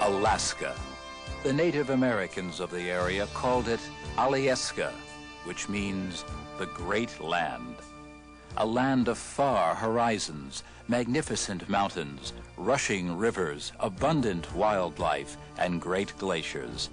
Alaska. The Native Americans of the area called it Alyeska, which means the Great Land. A land of far horizons, magnificent mountains, rushing rivers, abundant wildlife, and great glaciers.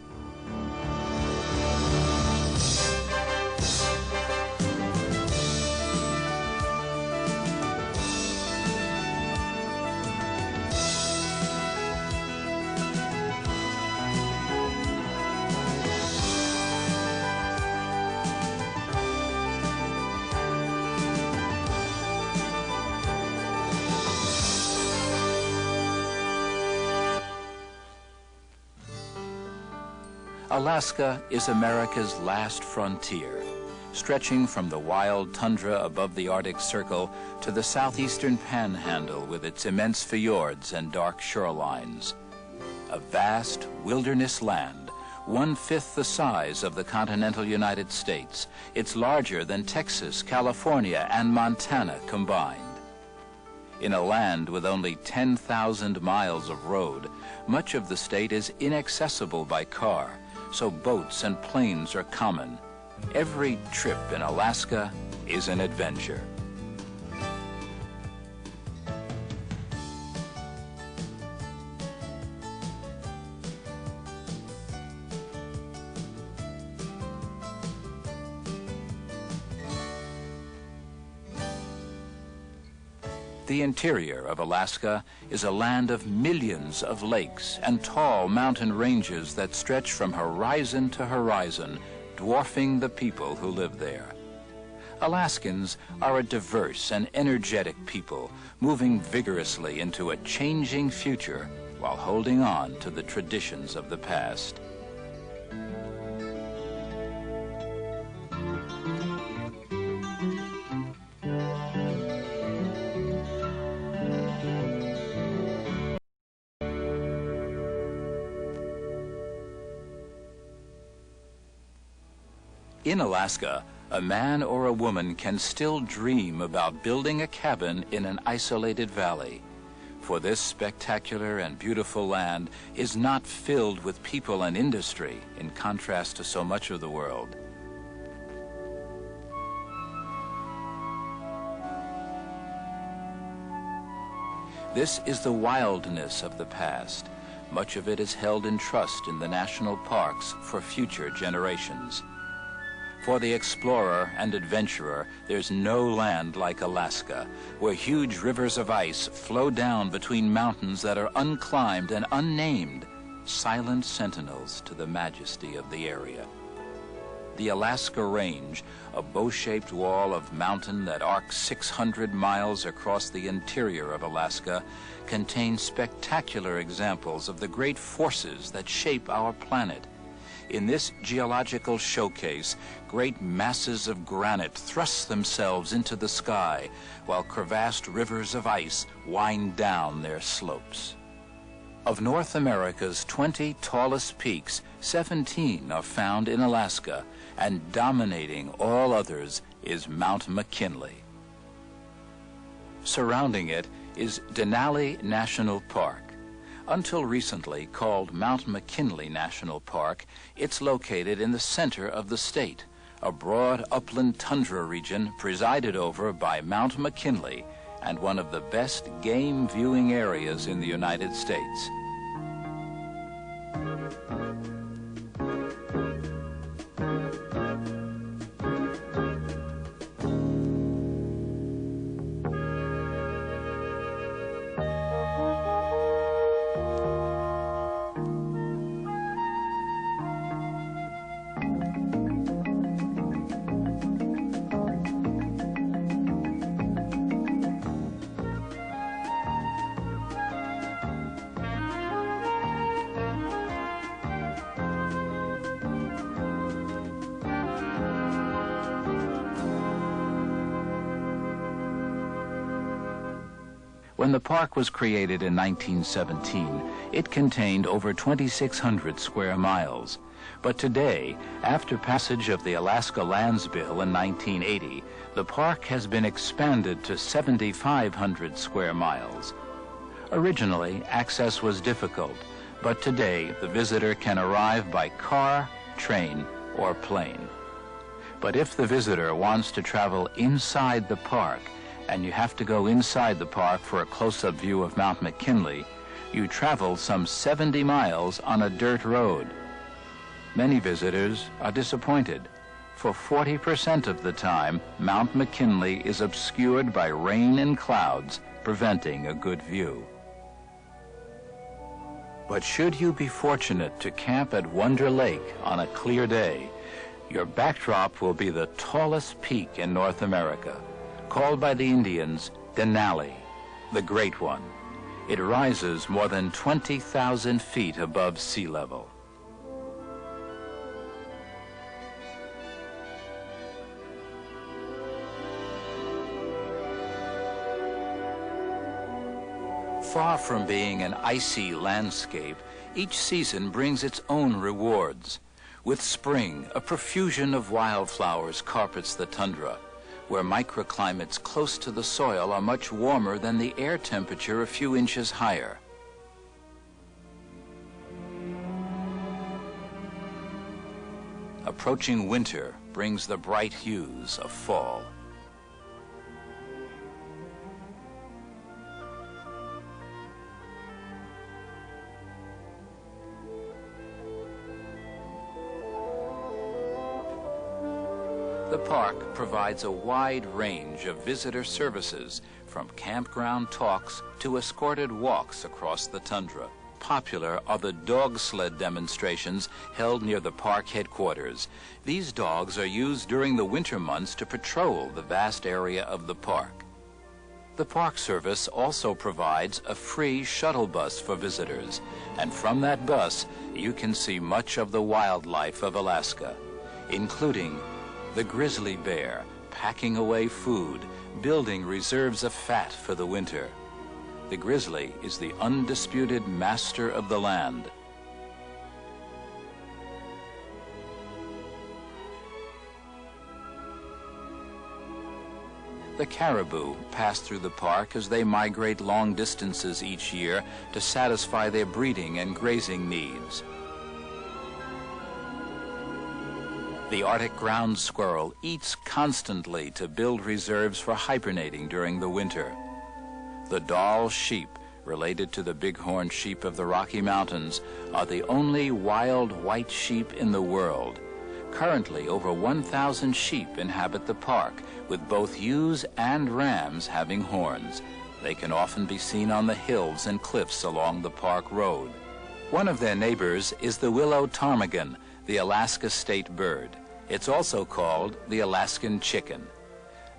Alaska is America's last frontier, stretching from the wild tundra above the Arctic Circle to the southeastern panhandle with its immense fjords and dark shorelines. A vast wilderness land, 1/5 the size of the continental United States. It's larger than Texas, California, and Montana combined. In a land with only 10,000 miles of road, much of the state is inaccessible by car, so boats and planes are common. Every trip in Alaska is an adventure. The interior of Alaska is a land of millions of lakes and tall mountain ranges that stretch from horizon to horizon, dwarfing the people who live there. Alaskans are a diverse and energetic people, moving vigorously into a changing future while holding on to the traditions of the past. In Alaska, a man or a woman can still dream about building a cabin in an isolated valley. For this spectacular and beautiful land is not filled with people and industry, in contrast to so much of the world. This is the wildness of the past. Much of it is held in trust in the national parks for future generations. For the explorer and adventurer, there's no land like Alaska, where huge rivers of ice flow down between mountains that are unclimbed and unnamed, silent sentinels to the majesty of the area. The Alaska Range, a bow-shaped wall of mountain that arcs 600 miles across the interior of Alaska, contains spectacular examples of the great forces that shape our planet. In this geological showcase, great masses of granite thrust themselves into the sky, while crevassed rivers of ice wind down their slopes. Of North America's 20 tallest peaks, 17 are found in Alaska, and dominating all others is Mount McKinley. Surrounding it is Denali National Park. Until recently called Mount McKinley National Park, it's located in the center of the state, a broad upland tundra region presided over by Mount McKinley and one of the best game viewing areas in the United States. When the park was created in 1917, it contained over 2,600 square miles. But today, after passage of the Alaska Lands Bill in 1980, the park has been expanded to 7,500 square miles. Originally, access was difficult, But today, the visitor can arrive by car, train, or plane. But if the visitor wants to travel inside the park, and you have to go inside the park for a close-up view of Mount McKinley, you travel some 70 miles on a dirt road. Many visitors are disappointed. For 40% of the time, Mount McKinley is obscured by rain and clouds, preventing a good view. But should you be fortunate to camp at Wonder Lake on a clear day, your backdrop will be the tallest peak in North America, called by the Indians Denali, the Great One. It rises more than 20,000 feet above sea level. Far from being an icy landscape, each season brings its own rewards. With spring, a profusion of wildflowers carpets the tundra, where microclimates close to the soil are much warmer than the air temperature a few inches higher. Approaching winter brings the bright hues of fall. The park provides a wide range of visitor services, from campground talks to escorted walks across the tundra. Popular are the dog sled demonstrations held near the park headquarters. These dogs are used during the winter months to patrol the vast area of the park. The Park Service also provides a free shuttle bus for visitors, and from that bus you can see much of the wildlife of Alaska, including the grizzly bear, packing away food, building reserves of fat for the winter. The grizzly is the undisputed master of the land. The caribou pass through the park as they migrate long distances each year to satisfy their breeding and grazing needs. The Arctic ground squirrel eats constantly to build reserves for hibernating during the winter. The Dall sheep, related to the bighorn sheep of the Rocky Mountains, are the only wild white sheep in the world. Currently, over 1,000 sheep inhabit the park, with both ewes and rams having horns. They can often be seen on the hills and cliffs along the park road. One of their neighbors is the willow ptarmigan, the Alaska state bird. It's also called the Alaskan chicken.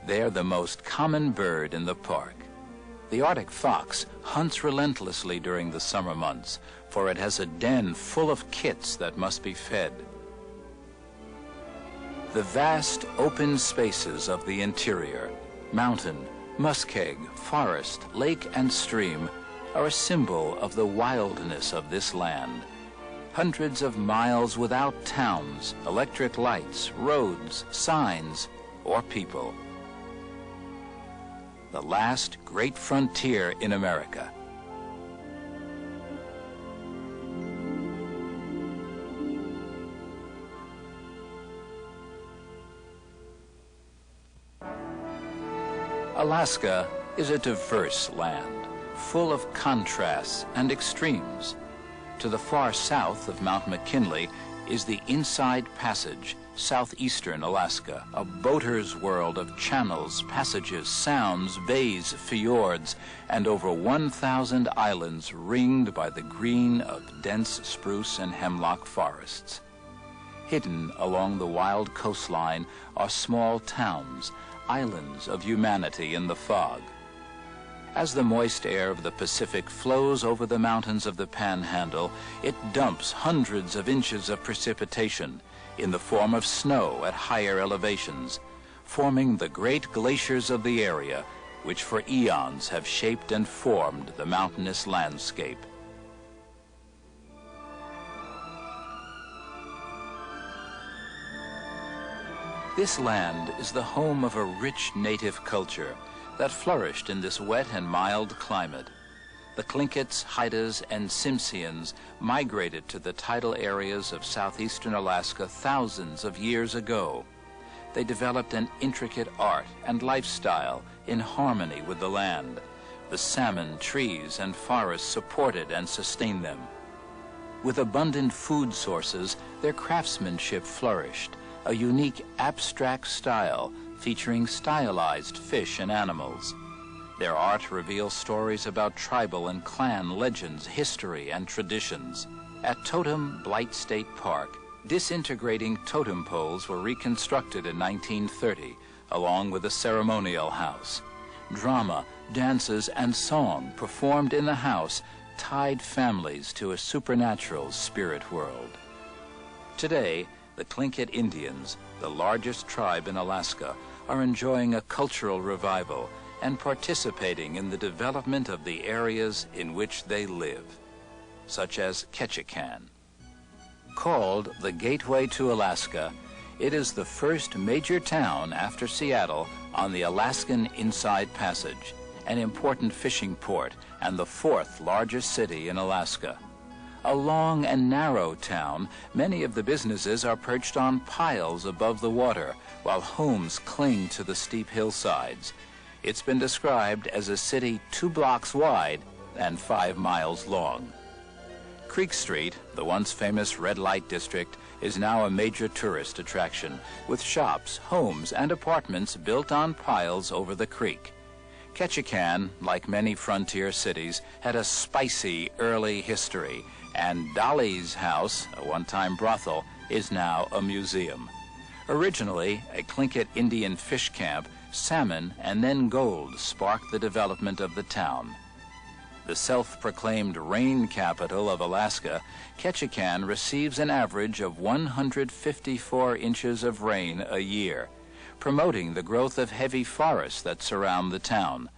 They're the most common bird in the park. The Arctic fox hunts relentlessly during the summer months, for it has a den full of kits that must be fed. The vast open spaces of the interior, mountain, muskeg, forest, lake, and stream, are a symbol of the wildness of this land. Hundreds of miles without towns, electric lights, roads, signs, or people. The last great frontier in America. Alaska is a diverse land, full of contrasts and extremes. To the far south of Mount McKinley is the Inside Passage, southeastern Alaska, a boater's world of channels, passages, sounds, bays, fjords, and over 1,000 islands ringed by the green of dense spruce and hemlock forests. Hidden along the wild coastline are small towns, islands of humanity in the fog. As the moist air of the Pacific flows over the mountains of the Panhandle, it dumps hundreds of inches of precipitation in the form of snow at higher elevations, forming the great glaciers of the area, which for eons have shaped and formed the mountainous landscape. This land is the home of a rich native culture that flourished in this wet and mild climate. The Tlinkits, Haidas, and Tsimshians migrated to the tidal areas of southeastern Alaska thousands of years ago. They developed an intricate art and lifestyle in harmony with the land. The salmon, trees, and forests supported and sustained them. With abundant food sources, their craftsmanship flourished, a unique abstract style featuring stylized fish and animals. Their art reveals stories about tribal and clan legends, history, and traditions. At Totem Blight State Park, disintegrating totem poles were reconstructed in 1930, along with a ceremonial house. Drama, dances, and song performed in the house tied families to a supernatural spirit world. Today, the Tlingit Indians, the largest tribe in Alaska, are enjoying a cultural revival and participating in the development of the areas in which they live, such as Ketchikan. Called the Gateway to Alaska, it is the first major town after Seattle on the Alaskan Inside Passage, an important fishing port and the fourth largest city in Alaska. A long and narrow town, many of the businesses are perched on piles above the water, while homes cling to the steep hillsides. It's been described as a city 2 blocks wide and 5 miles long. Creek Street, the once famous red light district, is now a major tourist attraction, with shops, homes, and apartments built on piles over the creek. Ketchikan, like many frontier cities, had a spicy early history, and Dolly's house, a one-time brothel, is now a museum. Originally a Tlingit Indian fish camp, salmon and then gold sparked the development of the town. The self-proclaimed rain capital of Alaska, Ketchikan receives an average of 154 inches of rain a year, promoting the growth of heavy forests that surround the town.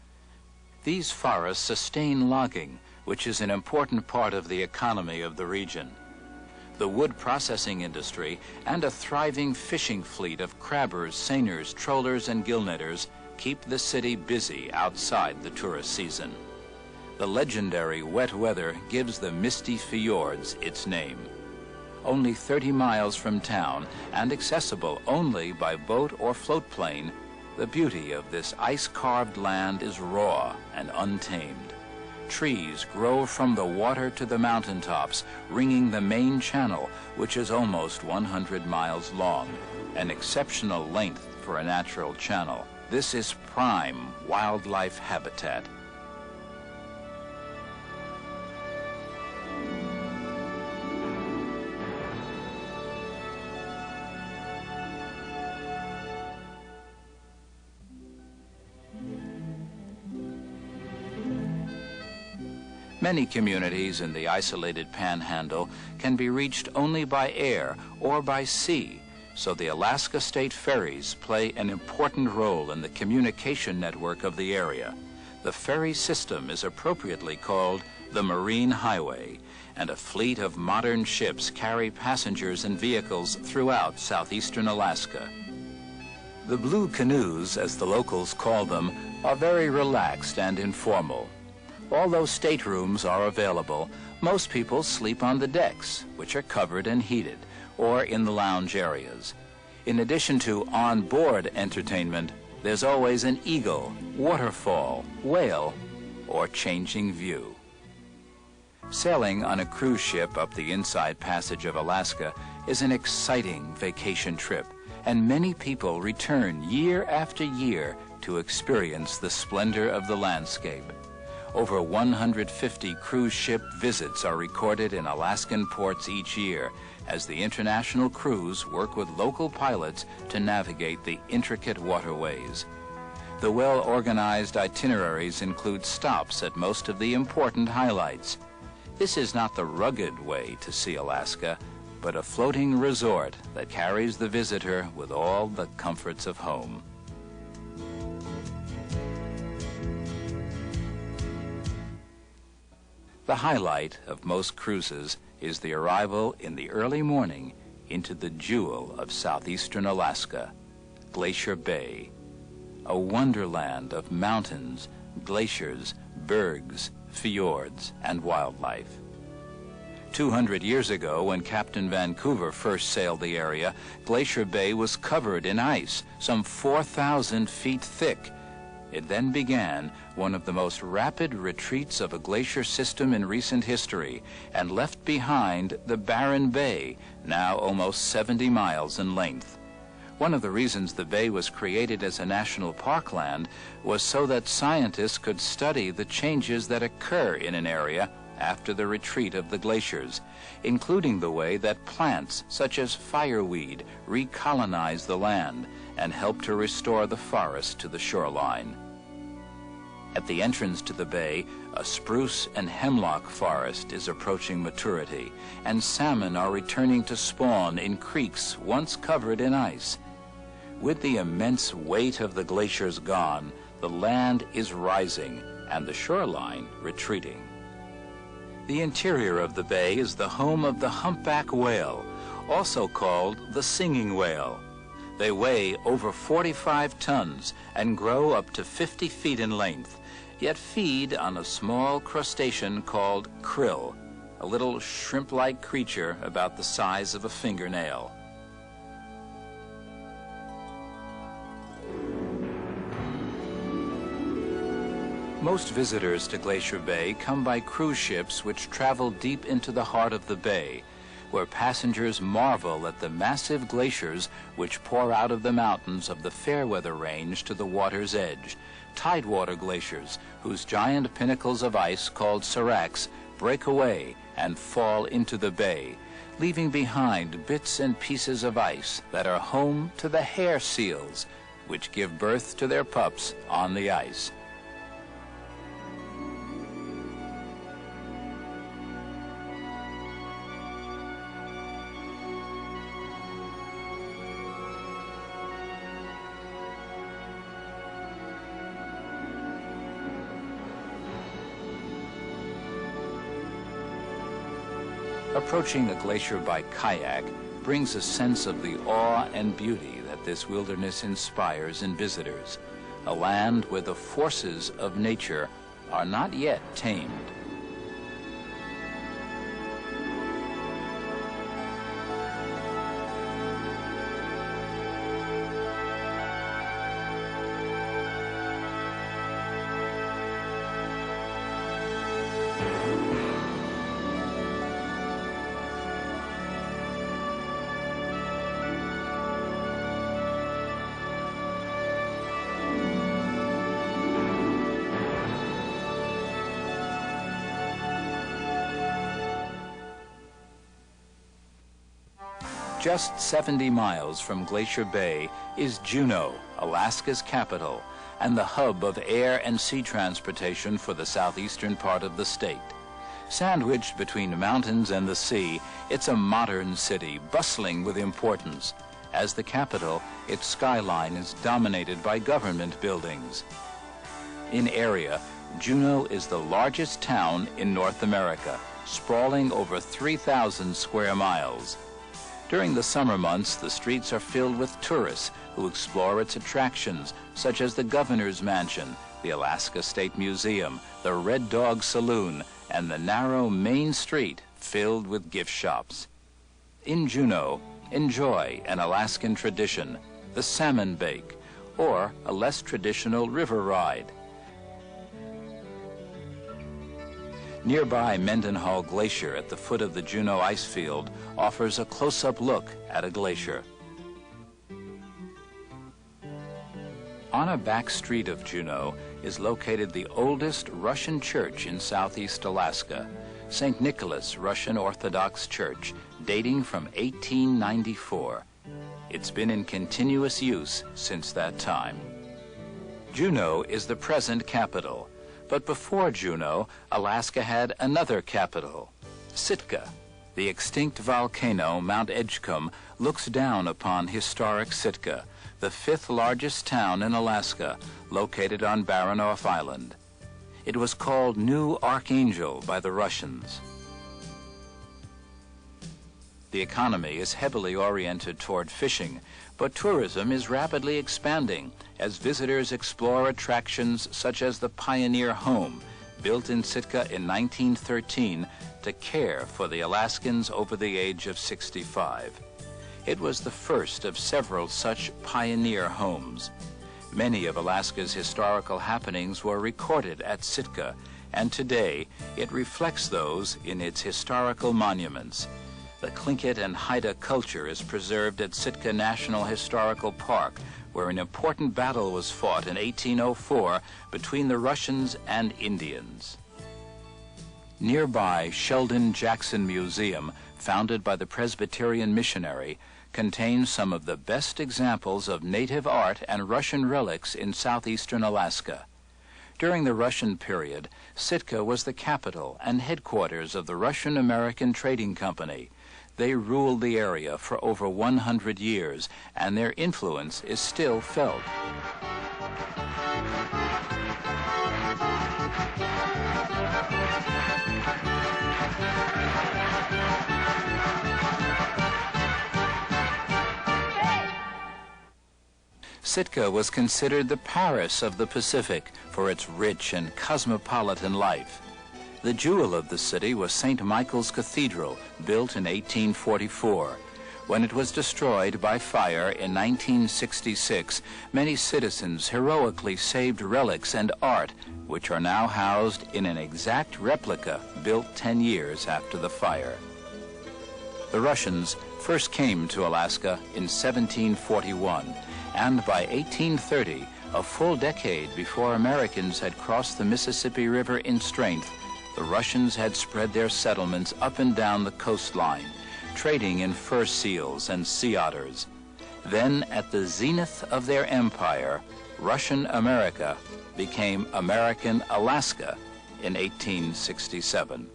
These forests sustain logging, which is an important part of the economy of the region. The wood processing industry and a thriving fishing fleet of crabbers, seiners, trollers, and gillnetters keep the city busy outside the tourist season. The legendary wet weather gives the misty fjords its name. Only 30 miles from town and accessible only by boat or float plane, the beauty of this ice-carved land is raw and untamed. Trees grow from the water to the mountaintops, ringing the main channel, which is almost 100 miles long, an exceptional length for a natural channel. This is prime wildlife habitat. Many communities in the isolated panhandle can be reached only by air or by sea, so the Alaska State Ferries play an important role in the communication network of the area. The ferry system is appropriately called the Marine Highway, and a fleet of modern ships carry passengers and vehicles throughout southeastern Alaska. The blue canoes, as the locals call them, are very relaxed and informal. Although staterooms are available, most people sleep on the decks, which are covered and heated, or in the lounge areas. In addition to on-board entertainment, there's always an eagle, waterfall, whale, or changing view. Sailing on a cruise ship up the Inside Passage of Alaska is an exciting vacation trip, and many people return year after year to experience the splendor of the landscape. Over 150 cruise ship visits are recorded in Alaskan ports each year as the international crews work with local pilots to navigate the intricate waterways. The well-organized itineraries include stops at most of the important highlights. This is not the rugged way to see Alaska, but a floating resort that carries the visitor with all the comforts of home. The highlight of most cruises is the arrival in the early morning into the jewel of southeastern Alaska, Glacier Bay, a wonderland of mountains, glaciers, bergs, fjords, and wildlife. 200 years ago, when Captain Vancouver first sailed the area, Glacier Bay was covered in ice, some 4,000 feet thick. It then began one of the most rapid retreats of a glacier system in recent history, and left behind the barren bay, now almost 70 miles in length. One of the reasons the bay was created as a national parkland was so that scientists could study the changes that occur in an area after the retreat of the glaciers, including the way that plants such as fireweed recolonize the land and help to restore the forest to the shoreline. At the entrance to the bay, a spruce and hemlock forest is approaching maturity, and salmon are returning to spawn in creeks once covered in ice. With the immense weight of the glaciers gone, the land is rising and the shoreline retreating. The interior of the bay is the home of the humpback whale, also called the singing whale. They weigh over 45 tons and grow up to 50 feet in length, yet feed on a small crustacean called krill, a little shrimp-like creature about the size of a fingernail. Most visitors to Glacier Bay come by cruise ships which travel deep into the heart of the bay, where passengers marvel at the massive glaciers which pour out of the mountains of the Fairweather Range to the water's edge, tidewater glaciers whose giant pinnacles of ice called seracs break away and fall into the bay, leaving behind bits and pieces of ice that are home to the hair seals, which give birth to their pups on the ice. Approaching a glacier by kayak brings a sense of the awe and beauty that this wilderness inspires in visitors, a land where the forces of nature are not yet tamed. Just 70 miles from Glacier Bay is Juneau, Alaska's capital, and the hub of air and sea transportation for the southeastern part of the state. Sandwiched between mountains and the sea, it's a modern city bustling with importance. As the capital, its skyline is dominated by government buildings. In area, Juneau is the largest town in North America, sprawling over 3,000 square miles. During the summer months, the streets are filled with tourists who explore its attractions, such as the Governor's Mansion, the Alaska State Museum, the Red Dog Saloon, and the narrow Main Street filled with gift shops. In Juneau, enjoy an Alaskan tradition, the salmon bake, or a less traditional river ride. Nearby Mendenhall Glacier at the foot of the Juneau ice field offers a close-up look at a glacier. On a back street of Juneau is located the oldest Russian church in southeast Alaska, St. Nicholas Russian Orthodox Church, dating from 1894. It's been in continuous use since that time. Juneau is the present capital. But before Juneau, Alaska had another capital, Sitka. The extinct volcano, Mount Edgecumbe, looks down upon historic Sitka, the fifth largest town in Alaska, located on Baranof Island. It was called New Archangel by the Russians. The economy is heavily oriented toward fishing, but tourism is rapidly expanding as visitors explore attractions such as the Pioneer Home, built in Sitka in 1913 to care for the Alaskans over the age of 65. It was the first of several such pioneer homes. Many of Alaska's historical happenings were recorded at Sitka, and today it reflects those in its historical monuments. The Tlingit and Haida culture is preserved at Sitka National Historical Park, where an important battle was fought in 1804 between the Russians and Indians. Nearby, Sheldon Jackson Museum, founded by the Presbyterian missionary, contains some of the best examples of native art and Russian relics in southeastern Alaska. During the Russian period, Sitka was the capital and headquarters of the Russian-American Trading Company. They ruled the area for over 100 years, and their influence is still felt. Sitka was considered the Paris of the Pacific for its rich and cosmopolitan life. The jewel of the city was St. Michael's Cathedral, built in 1844. When it was destroyed by fire in 1966, many citizens heroically saved relics and art, which are now housed in an exact replica built 10 years after the fire. The Russians first came to Alaska in 1741, and by 1830, a full decade before Americans had crossed the Mississippi River in strength, the Russians had spread their settlements up and down the coastline, trading in fur seals and sea otters. Then, at the zenith of their empire, Russian America became American Alaska in 1867.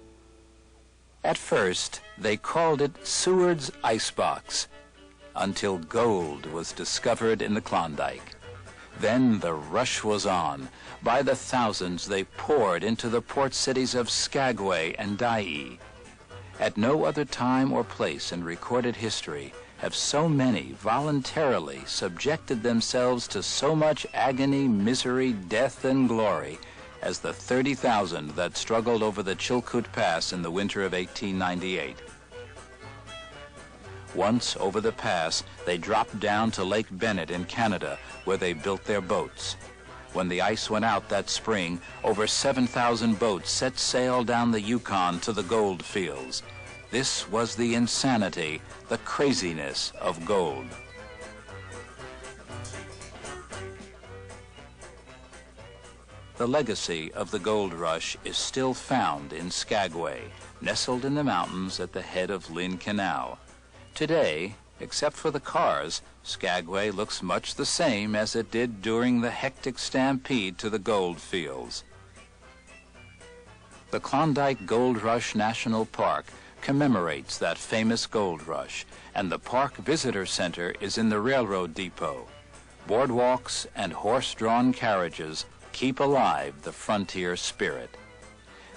At first, they called it Seward's Icebox, until gold was discovered in the Klondike. Then the rush was on. By the thousands, they poured into the port cities of Skagway and Dyea. At no other time or place in recorded history have so many voluntarily subjected themselves to so much agony, misery, death, and glory as the 30,000 that struggled over the Chilkoot Pass in the winter of 1898. Once over the pass, they dropped down to Lake Bennett in Canada, where they built their boats. When the ice went out that spring, over 7,000 boats set sail down the Yukon to the gold fields. This was the insanity, the craziness of gold. The legacy of the gold rush is still found in Skagway, nestled in the mountains at the head of Lynn Canal. Today, except for the cars, Skagway looks much the same as it did during the hectic stampede to the gold fields. The Klondike Gold Rush National Park commemorates that famous gold rush, and the Park Visitor Center is in the railroad depot. Boardwalks and horse-drawn carriages keep alive the frontier spirit.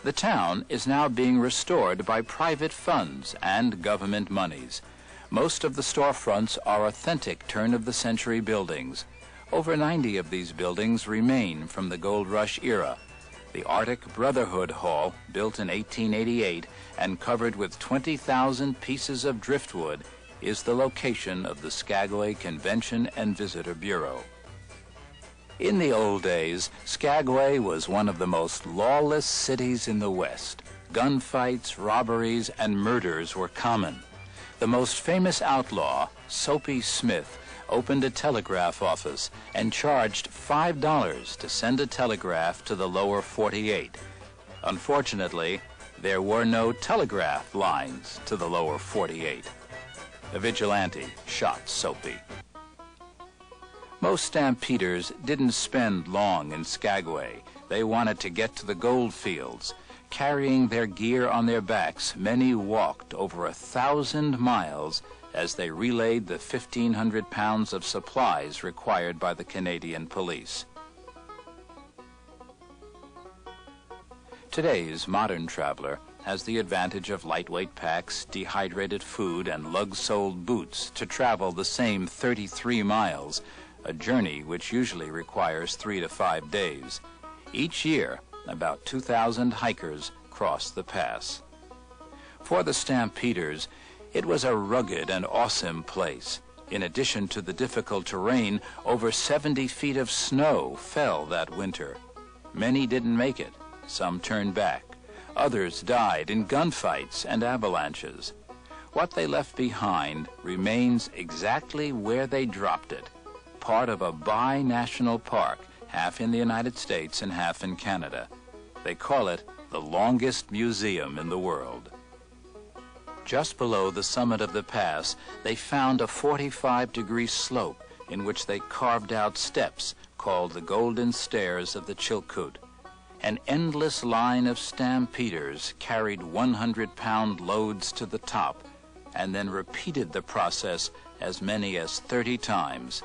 The town is now being restored by private funds and government monies. Most of the storefronts are authentic turn-of-the-century buildings. Over 90 of these buildings remain from the Gold Rush era. The Arctic Brotherhood Hall, built in 1888 and covered with 20,000 pieces of driftwood, is the location of the Skagway Convention and Visitor Bureau. In the old days, Skagway was one of the most lawless cities in the West. Gunfights, robberies, and murders were common. The most famous outlaw, Soapy Smith, opened a telegraph office and charged $5 to send a telegraph to the lower 48. Unfortunately, there were no telegraph lines to the lower 48. A vigilante shot Soapy. Most stampeders didn't spend long in Skagway. They wanted to get to the gold fields. Carrying their gear on their backs, many walked over 1,000 miles as they relayed the 1,500 pounds of supplies required by the Canadian police. Today's modern traveler has the advantage of lightweight packs, dehydrated food, and lug-soled boots to travel the same 33 miles, a journey which usually requires 3 to 5 days. Each year, About 2,000 hikers crossed the pass. For the stampeders, it was a rugged and awesome place. In addition to the difficult terrain, over 70 feet of snow fell that winter. Many didn't make it. Some turned back. Others died in gunfights and avalanches. What they left behind remains exactly where they dropped it, part of a bi-national park, half in the United States and half in Canada. They call it the longest museum in the world. Just below the summit of the pass, they found a 45-degree slope in which they carved out steps called the Golden Stairs of the Chilkoot. An endless line of stampeders carried 100-pound loads to the top and then repeated the process as many as 30 times.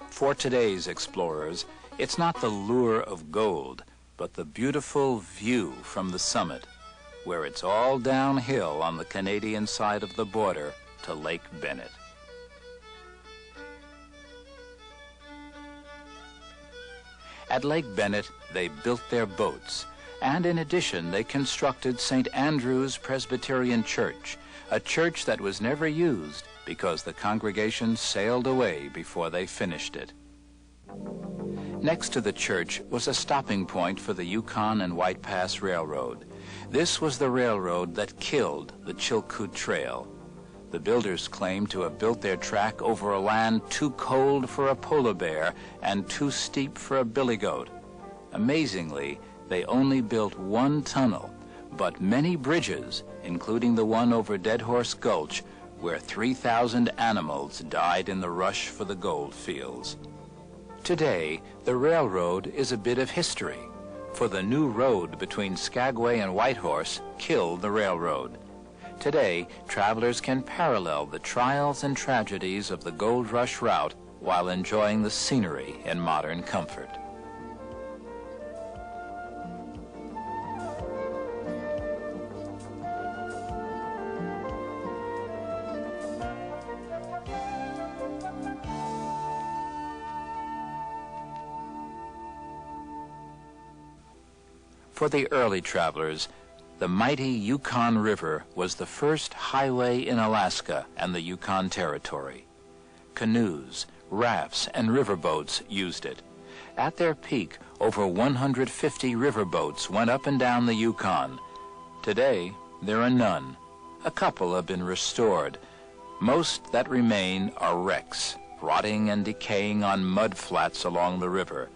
For today's explorers, it's not the lure of gold, but the beautiful view from the summit, where it's all downhill on the Canadian side of the border to Lake Bennett. At Lake Bennett, they built their boats, and in addition, they constructed St. Andrew's Presbyterian Church, a church that was never used because the congregation sailed away before they finished it. Next to the church was a stopping point for the Yukon and White Pass Railroad. This was the railroad that killed the Chilkoot Trail. The builders claimed to have built their track over a land too cold for a polar bear and too steep for a billy goat. Amazingly, they only built one tunnel, but many bridges, including the one over Dead Horse Gulch, where 3,000 animals died in the rush for the gold fields. Today, the railroad is a bit of history, for the new road between Skagway and Whitehorse killed the railroad. Today, travelers can parallel the trials and tragedies of the gold rush route while enjoying the scenery in modern comfort. For the early travelers, the mighty Yukon River was the first highway in Alaska and the Yukon Territory. Canoes, rafts, and riverboats used it. At their peak, over 150 riverboats went up and down the Yukon. Today, there are none. A couple have been restored. Most that remain are wrecks, rotting and decaying on mud flats along the river.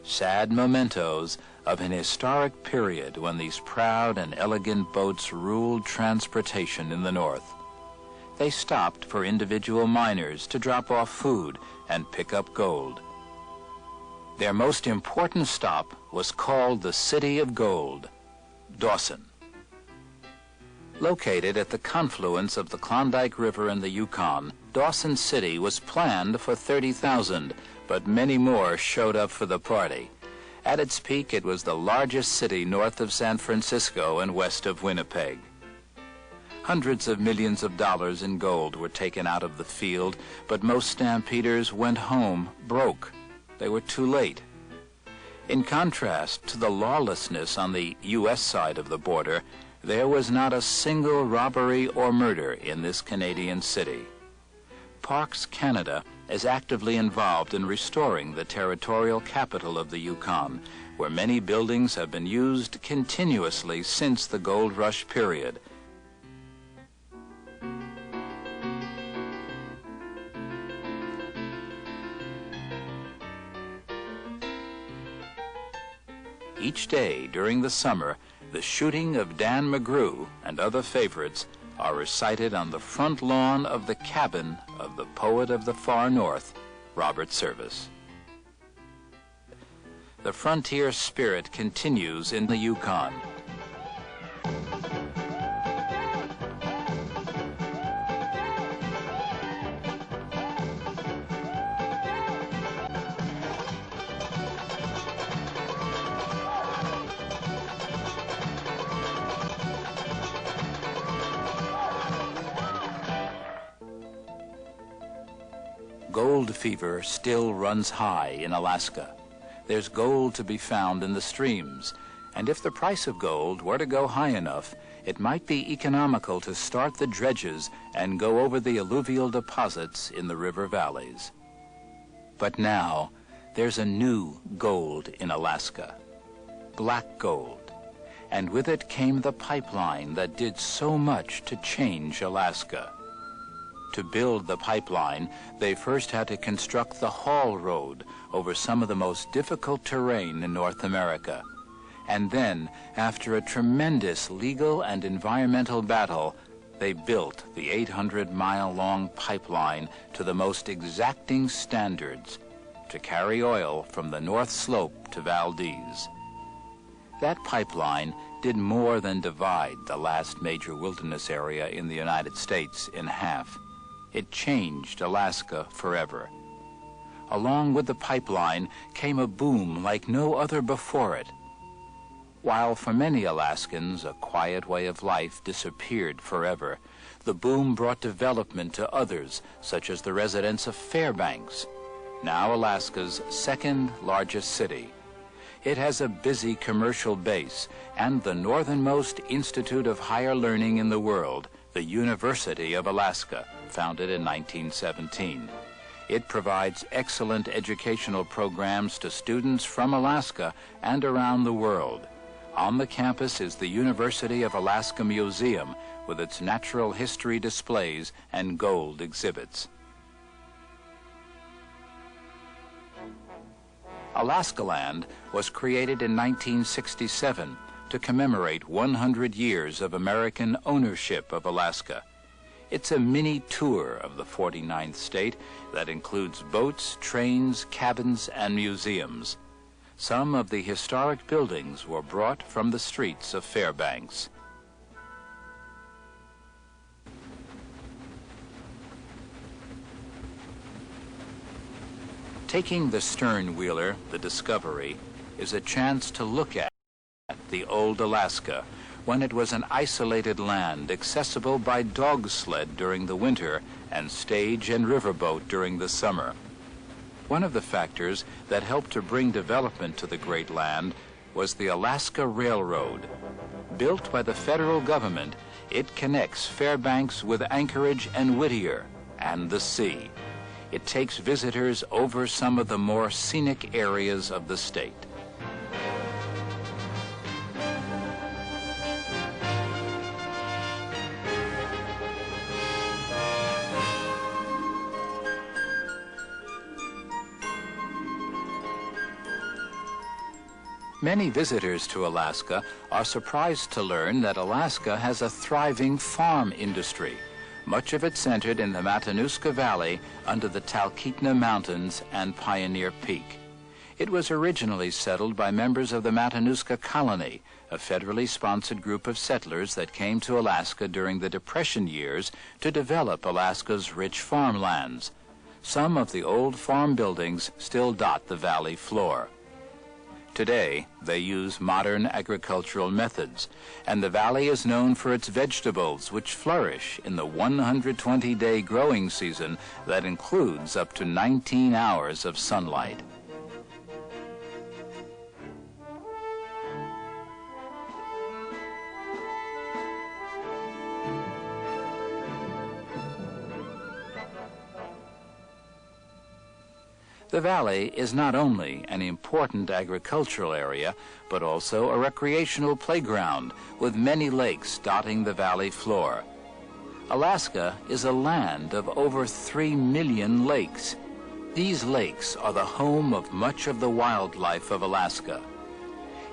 Sad mementos of an historic period when these proud and elegant boats ruled transportation in the north. They stopped for individual miners to drop off food and pick up gold. Their most important stop was called the City of Gold, Dawson. Located at the confluence of the Klondike River and the Yukon, Dawson City was planned for 30,000, but many more showed up for the party. At its peak, it was the largest city north of San Francisco and west of Winnipeg. Hundreds of millions of dollars in gold were taken out of the field, but most stampeders went home broke. They were too late. In contrast to the lawlessness on the U.S. side of the border, there was not a single robbery or murder in this Canadian city. Parks Canada is actively involved in restoring the territorial capital of the Yukon, where many buildings have been used continuously since the gold rush period. Each day during the summer, the shooting of Dan McGrew and other favorites are recited on the front lawn of the cabin of the poet of the far north, Robert Service. The frontier spirit continues in the Yukon. Gold fever still runs high in Alaska. There's gold to be found in the streams, and if the price of gold were to go high enough, it might be economical to start the dredges and go over the alluvial deposits in the river valleys. But now, there's a new gold in Alaska, black gold, and with it came the pipeline that did so much to change Alaska. To build the pipeline, they first had to construct the haul road over some of the most difficult terrain in North America. And then, after a tremendous legal and environmental battle, they built the 800-mile-long pipeline to the most exacting standards to carry oil from the North Slope to Valdez. That pipeline did more than divide the last major wilderness area in the United States in half. It changed Alaska forever. Along with the pipeline came a boom like no other before it. While for many Alaskans a quiet way of life disappeared forever, the boom brought development to others, such as the residents of Fairbanks, now Alaska's second largest city. It has a busy commercial base and the northernmost institute of higher learning in the world, the University of Alaska, founded in 1917. It provides excellent educational programs to students from Alaska and around the world. On the campus is the University of Alaska Museum with its natural history displays and gold exhibits. Alaskaland was created in 1967 to commemorate 100 years of American ownership of Alaska. It's a mini tour of the 49th state that includes boats, trains, cabins, and museums. Some of the historic buildings were brought from the streets of Fairbanks. Taking the stern wheeler, the Discovery, is a chance to look at the old Alaska when it was an isolated land accessible by dog sled during the winter and stage and riverboat during the summer. One of the factors that helped to bring development to the great land was the Alaska Railroad. Built by the federal government, it connects Fairbanks with Anchorage and Whittier and the sea. It takes visitors over some of the more scenic areas of the state. Many visitors to Alaska are surprised to learn that Alaska has a thriving farm industry, much of it centered in the Matanuska Valley under the Talkeetna Mountains and Pioneer Peak. It was originally settled by members of the Matanuska Colony, a federally sponsored group of settlers that came to Alaska during the Depression years to develop Alaska's rich farmlands. Some of the old farm buildings still dot the valley floor. Today, they use modern agricultural methods, and the valley is known for its vegetables, which flourish in the 120-day growing season that includes up to 19 hours of sunlight. The valley is not only an important agricultural area, but also a recreational playground with many lakes dotting the valley floor. Alaska is a land of over 3 million lakes. These lakes are the home of much of the wildlife of Alaska.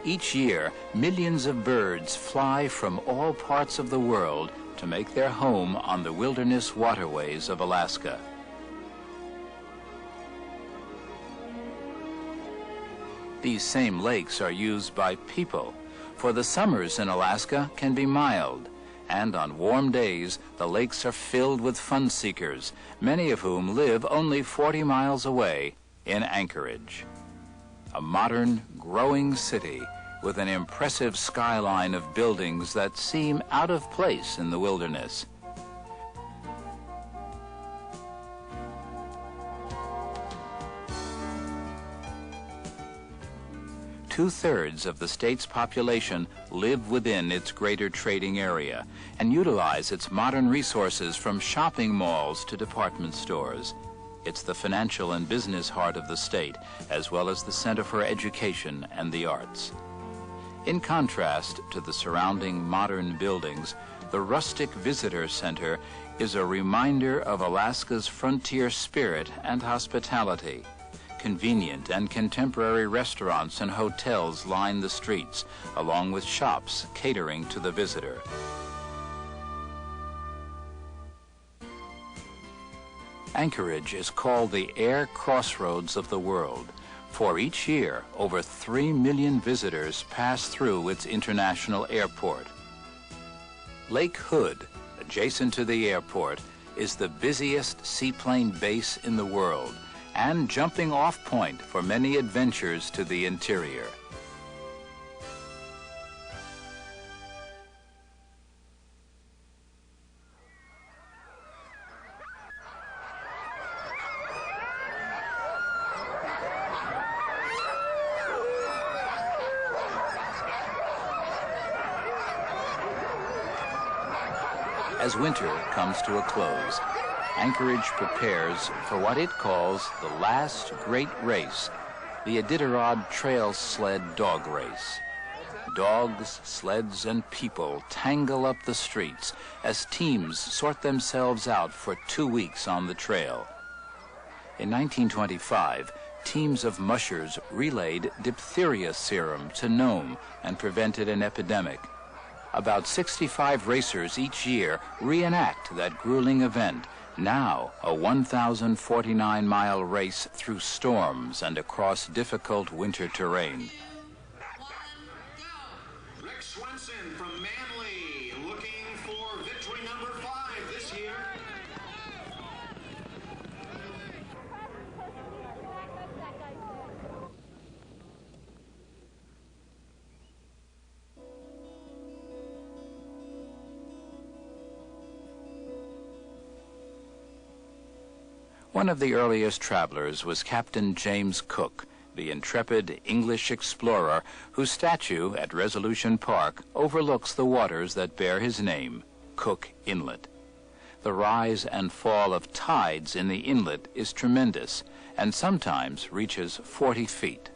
Each year, millions of birds fly from all parts of the world to make their home on the wilderness waterways of Alaska. These same lakes are used by people, for the summers in Alaska can be mild, and on warm days the lakes are filled with fun seekers, many of whom live only 40 miles away in Anchorage. A modern, growing city with an impressive skyline of buildings that seem out of place in the wilderness. 2/3 of the state's population live within its greater trading area and utilize its modern resources from shopping malls to department stores. It's the financial and business heart of the state, as well as the center for education and the arts. In contrast to the surrounding modern buildings, the rustic visitor center is a reminder of Alaska's frontier spirit and hospitality. Convenient and contemporary restaurants and hotels line the streets, along with shops catering to the visitor. Anchorage is called the air crossroads of the world, for each year over 3 million visitors pass through its international airport. Lake Hood, adjacent to the airport, is the busiest seaplane base in the world and jumping off point for many adventures to the interior. As winter comes to a close, Anchorage prepares for what it calls the last great race, the Iditarod Trail Sled Dog Race. Dogs, sleds, and people tangle up the streets as teams sort themselves out for 2 weeks on the trail. In 1925, teams of mushers relayed diphtheria serum to Nome and prevented an epidemic. About 65 racers each year reenact that grueling event, now a 1,049-mile race through storms and across difficult winter terrain. Rick Swenson from Manly, looking for victory number 5 this year. One of the earliest travelers was Captain James Cook, the intrepid English explorer whose statue at Resolution Park overlooks the waters that bear his name, Cook Inlet. The rise and fall of tides in the inlet is tremendous and sometimes reaches 40 feet.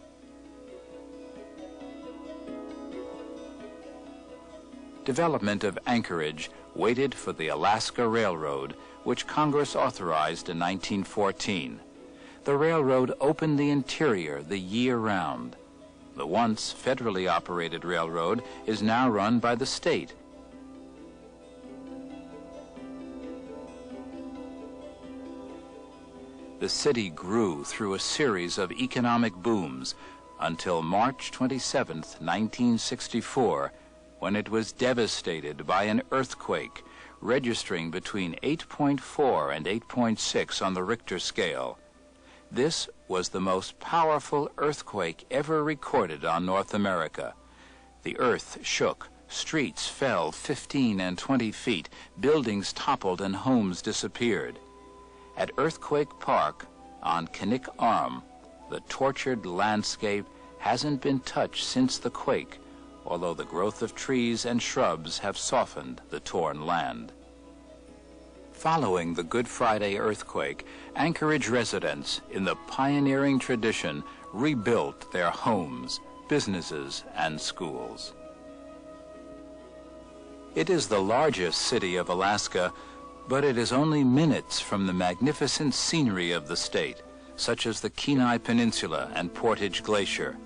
Development of Anchorage waited for the Alaska Railroad, which Congress authorized in 1914. The railroad opened the interior the year round. The once federally operated railroad is now run by the state. The city grew through a series of economic booms until March 27, 1964, when it was devastated by an earthquake, registering between 8.4 and 8.6 on the Richter scale. This was the most powerful earthquake ever recorded on North America. The earth shook, streets fell 15 and 20 feet, buildings toppled and homes disappeared. At Earthquake Park on Knik Arm, the tortured landscape hasn't been touched since the quake, although the growth of trees and shrubs have softened the torn land. Following the Good Friday earthquake, Anchorage residents, in the pioneering tradition, rebuilt their homes, businesses, and schools. It is the largest city of Alaska, but it is only minutes from the magnificent scenery of the state, such as the Kenai Peninsula and Portage Glacier.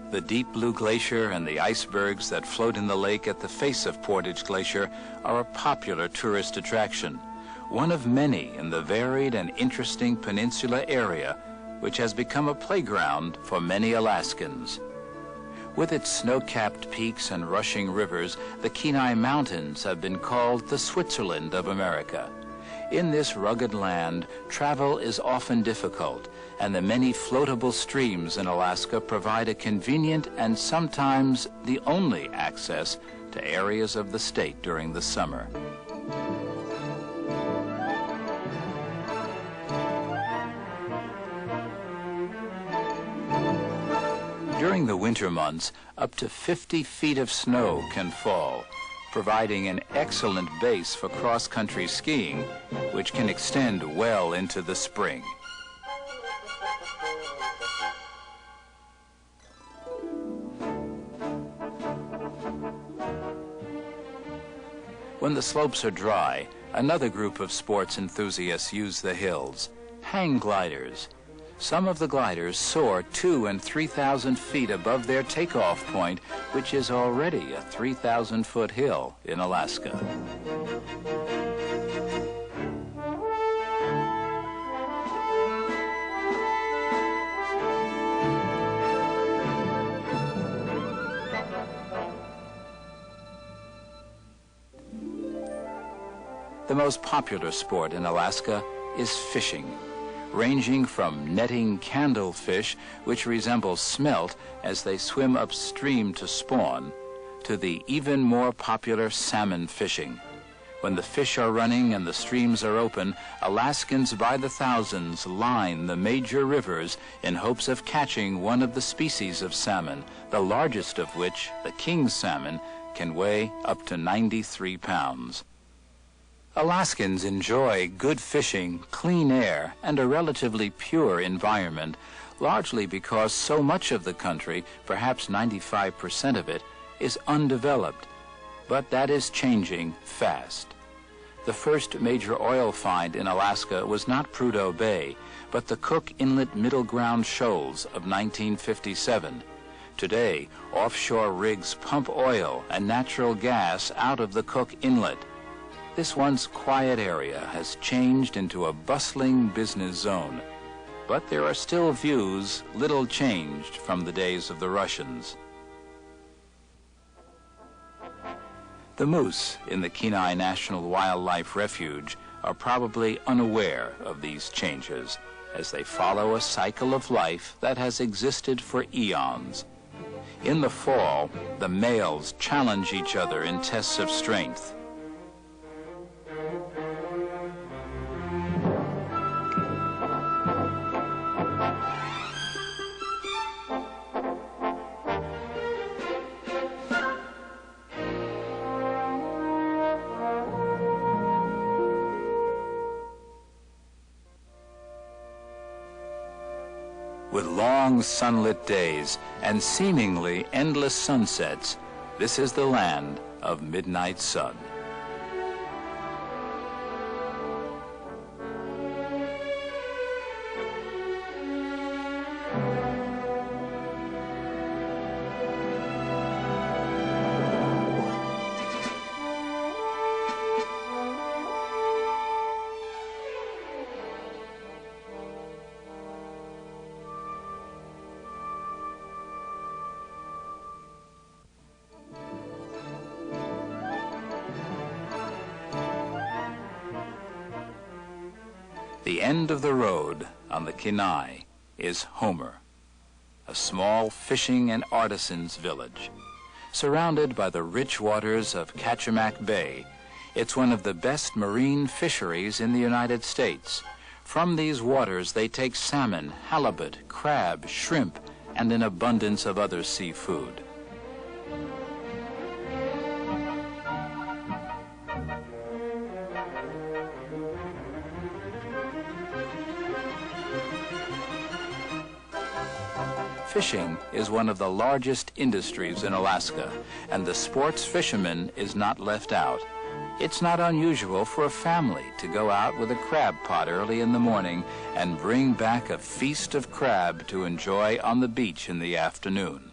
The deep blue glacier and the icebergs that float in the lake at the face of Portage Glacier are a popular tourist attraction, one of many in the varied and interesting peninsula area, which has become a playground for many Alaskans. With its snow-capped peaks and rushing rivers, the Kenai Mountains have been called the Switzerland of America. In this rugged land, travel is often difficult, and the many floatable streams in Alaska provide a convenient and sometimes the only access to areas of the state during the summer. During the winter months, up to 50 feet of snow can fall, providing an excellent base for cross-country skiing, which can extend well into the spring. When the slopes are dry, another group of sports enthusiasts use the hills, hang gliders. Some of the gliders soar 2,000 and 3,000 feet above their takeoff point, which is already a 3,000-foot hill in Alaska. The most popular sport in Alaska is fishing, ranging from netting candlefish, which resemble smelt as they swim upstream to spawn, to the even more popular salmon fishing. When the fish are running and the streams are open, Alaskans by the thousands line the major rivers in hopes of catching one of the species of salmon, the largest of which, the king salmon, can weigh up to 93 pounds. Alaskans enjoy good fishing, clean air, and a relatively pure environment, largely because so much of the country, perhaps 95% of it, is undeveloped. But that is changing fast. The first major oil find in Alaska was not Prudhoe Bay, but the Cook Inlet Middle Ground Shoals of 1957. Today, offshore rigs pump oil and natural gas out of the Cook Inlet. This once quiet area has changed into a bustling business zone, but there are still views little changed from the days of the Russians. The moose in the Kenai National Wildlife Refuge are probably unaware of these changes, as they follow a cycle of life that has existed for eons. In the fall, the males challenge each other in tests of strength. With long sunlit days and seemingly endless sunsets, this is the land of midnight sun. The end of the road on the Kenai is Homer, a small fishing and artisans village. Surrounded by the rich waters of Kachemak Bay, it's one of the best marine fisheries in the United States. From these waters they take salmon, halibut, crab, shrimp, and an abundance of other seafood. Fishing is one of the largest industries in Alaska, and the sports fisherman is not left out. It's not unusual for a family to go out with a crab pot early in the morning and bring back a feast of crab to enjoy on the beach in the afternoon.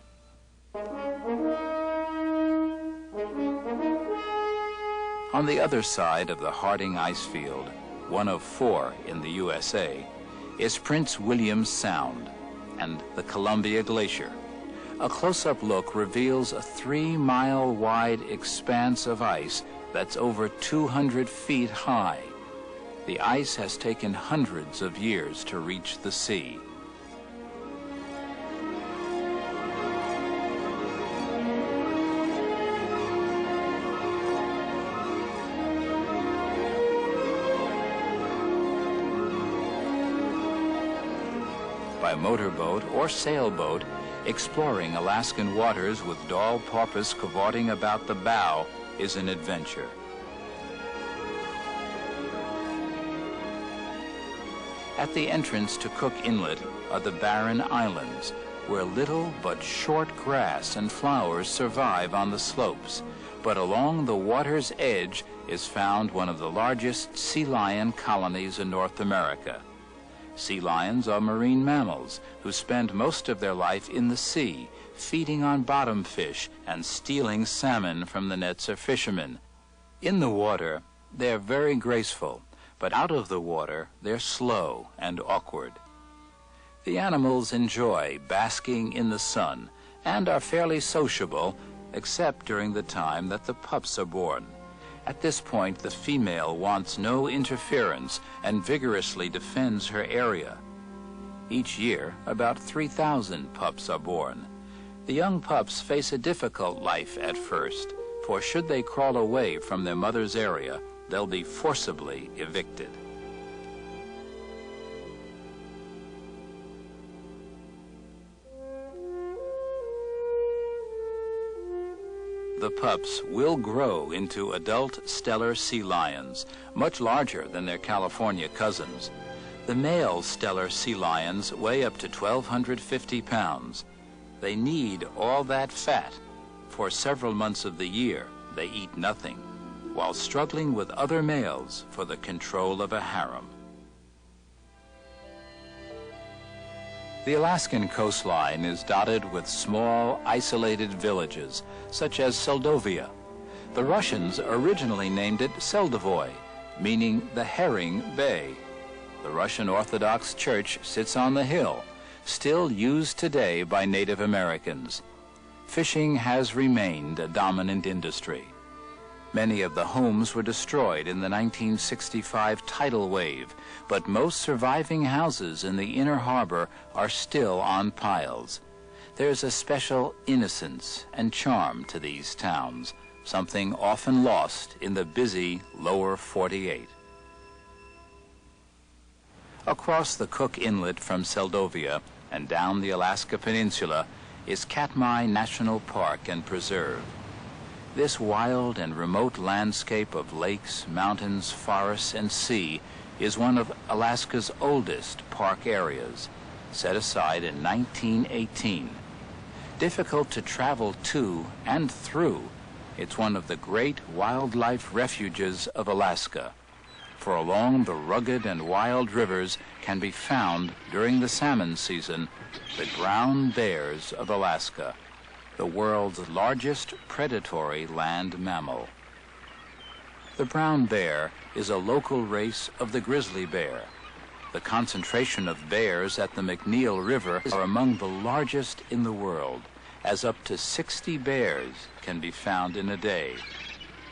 On the other side of the Harding ice field, one of 4 in the USA, is Prince William Sound and the Columbia Glacier. A close-up look reveals a 3-mile-wide expanse of ice that's over 200 feet high. The ice has taken hundreds of years to reach the sea. By motorboat or sailboat, Exploring Alaskan waters with doll porpoise cavorting about the bow is an adventure. At the entrance to Cook Inlet are the barren islands, where little but short grass and flowers survive on the slopes, but along the water's edge is found one of the largest sea lion colonies in North America. Sea lions are marine mammals who spend most of their life in the sea, feeding on bottom fish and stealing salmon from the nets of fishermen. In the water, they're very graceful, but out of the water, they're slow and awkward. The animals enjoy basking in the sun and are fairly sociable, except during the time that the pups are born. At this point, the female wants no interference and vigorously defends her area. Each year, about 3,000 pups are born. The young pups face a difficult life at first, for should they crawl away from their mother's area, they'll be forcibly evicted. The pups will grow into adult Steller sea lions, much larger than their California cousins. The male Steller sea lions weigh up to 1,250 pounds. They need all that fat. For several months of the year, they eat nothing, while struggling with other males for the control of a harem. The Alaskan coastline is dotted with small, isolated villages, such as Seldovia. The Russians originally named it Seldovoy, meaning the Herring Bay. The Russian Orthodox Church sits on the hill, still used today by Native Americans. Fishing has remained a dominant industry. Many of the homes were destroyed in the 1965 tidal wave, but most surviving houses in the inner harbor are still on piles. There's a special innocence and charm to these towns, something often lost in the busy lower 48. Across the Cook Inlet from Seldovia and down the Alaska Peninsula is Katmai National Park and Preserve. This wild and remote landscape of lakes, mountains, forests, and sea is one of Alaska's oldest park areas, set aside in 1918. Difficult to travel to and through, it's one of the great wildlife refuges of Alaska, for along the rugged and wild rivers can be found during the salmon season the brown bears of Alaska, the world's largest predatory land mammal. The brown bear is a local race of the grizzly bear. The concentration of bears at the McNeil River are among the largest in the world, as up to 60 bears can be found in a day.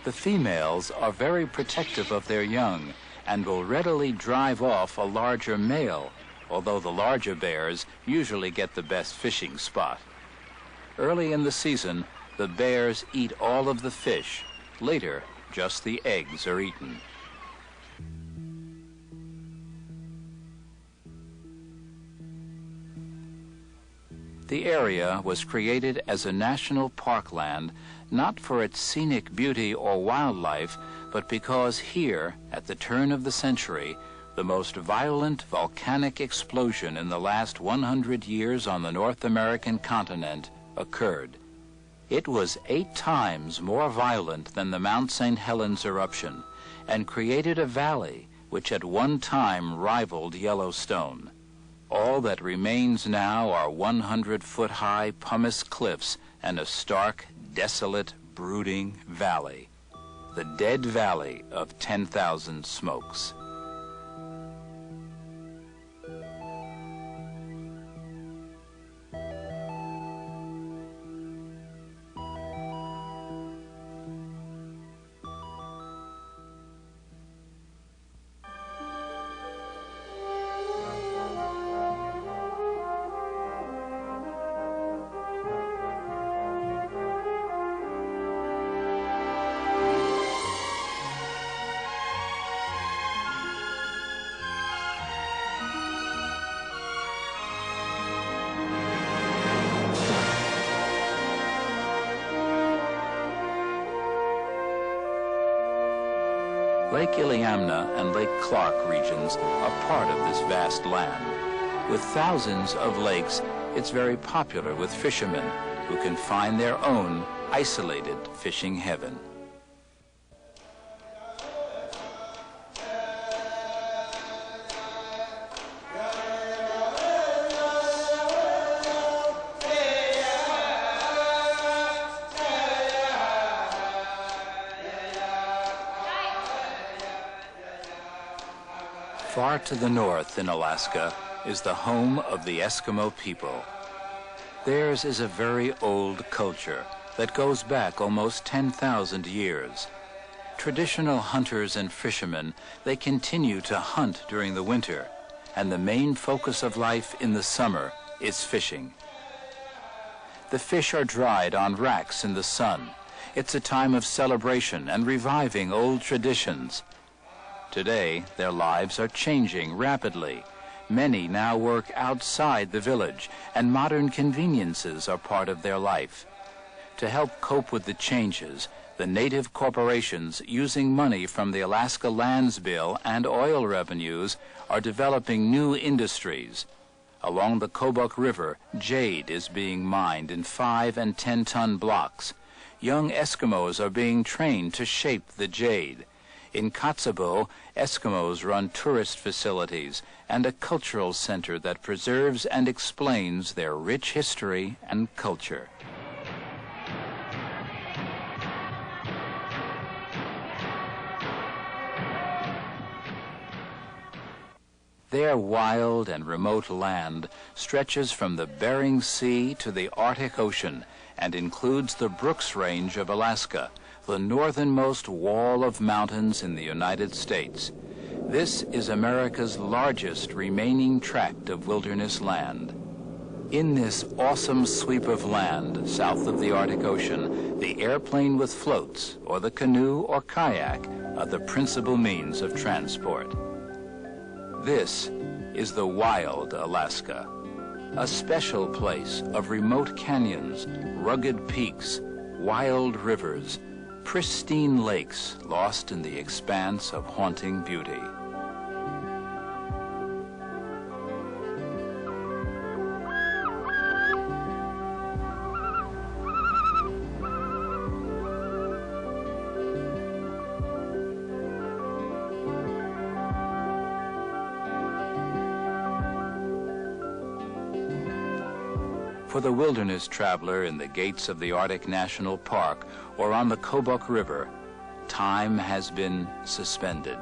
The females are very protective of their young and will readily drive off a larger male, although the larger bears usually get the best fishing spot. Early in the season, the bears eat all of the fish. Later, just the eggs are eaten. The area was created as a national parkland, not for its scenic beauty or wildlife, but because here, at the turn of the century, the most violent volcanic explosion in the last 100 years on the North American continent occurred. It was 8 times more violent than the Mount St. Helens eruption and created a valley which at one time rivaled Yellowstone. All that remains now are 100-foot-high pumice cliffs and a stark, desolate, brooding valley. The dead valley of 10,000 smokes. Lake Iliamna and Lake Clark regions are part of this vast land. With thousands of lakes, it's very popular with fishermen who can find their own isolated fishing heaven. Far to the north in Alaska is the home of the Eskimo people. Theirs is a very old culture that goes back almost 10,000 years. Traditional hunters and fishermen, they continue to hunt during the winter, and the main focus of life in the summer is fishing. The fish are dried on racks in the sun. It's a time of celebration and reviving old traditions. Today, their lives are changing rapidly. Many now work outside the village, and modern conveniences are part of their life. To help cope with the changes, the native corporations using money from the Alaska Lands Bill and oil revenues are developing new industries. Along the Kobuk River, jade is being mined in 5- and 10-ton blocks. Young Eskimos are being trained to shape the jade. In Kotzebue, Eskimos run tourist facilities and a cultural center that preserves and explains their rich history and culture. Their wild and remote land stretches from the Bering Sea to the Arctic Ocean and includes the Brooks Range of Alaska, the northernmost wall of mountains in the United States. This is America's largest remaining tract of wilderness land. In this awesome sweep of land south of the Arctic Ocean, the airplane with floats or the canoe or kayak are the principal means of transport. This is the wild Alaska, a special place of remote canyons, rugged peaks, wild rivers, pristine lakes lost in the expanse of haunting beauty. For the wilderness traveler in the gates of the Arctic National Park or on the Kobuk River, time has been suspended.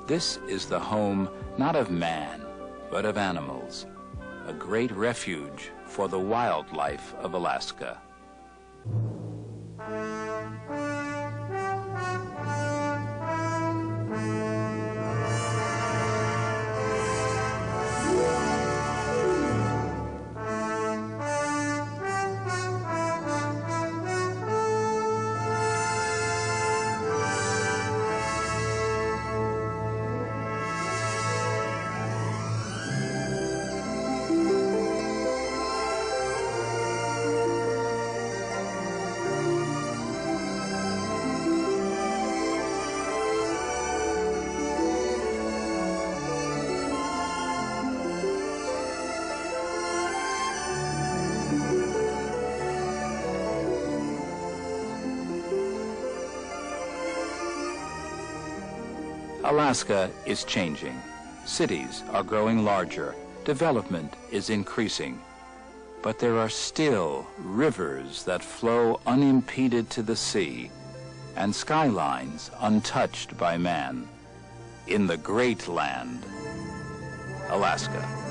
This is the home not of man, but of animals, a great refuge for the wildlife of Alaska. Alaska is changing. Cities are growing larger. Development is increasing. But there are still rivers that flow unimpeded to the sea and skylines untouched by man in the great land, Alaska.